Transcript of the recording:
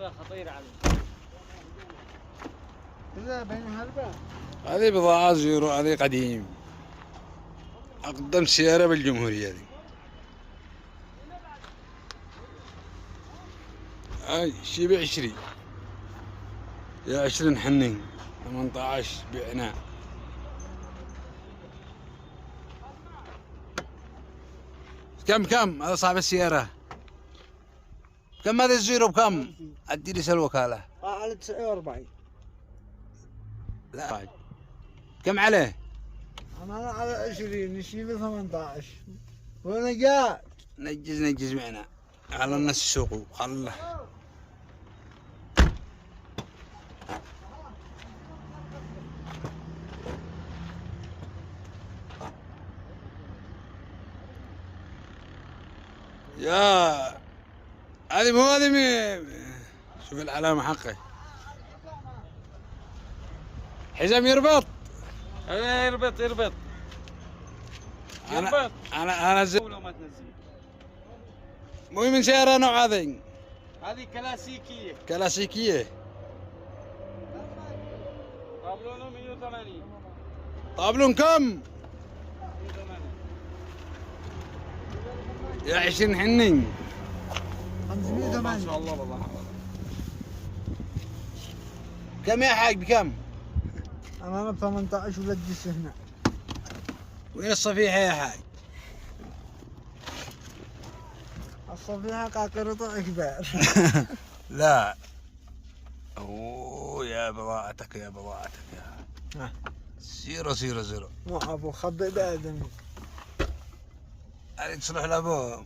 هذا خطير عليه. لا بين هربا. هذه بضاعة زيرو، هذه قديم، أقدم سيارة بالجمهورية هذه. هاي شي ب20 يا 20 حنين، 18 بعناء. كم هذا صاحب السيارة؟ كم هذا الزيرو بكم؟ ادي لي الوكالة. على 49. لا كم عليه؟ انا على 20 نشيل 18. وانا جاء نجز معنا على الناس السوق خله. يا هذه مو هذه شوف العلامة حقه. حزام يربط. يربط. انا ولو ما تنزل. مو من سيارة نوع هذه كلاسيكية. كلاسيكية. طابلونه 180. طابلون كم؟ 180. يا 20 حنين. 580. ما شاء الله والله. كم يا حاج بكم؟ انا ب 18 ولا تجلس هنا. وين الصفيحة يا حاج؟ الصفيحة قاقرة كبار. لا. اوه يا بضاعتك يا ها. 000. مو ابو خبئ بادم. هذه تصلح لابوه.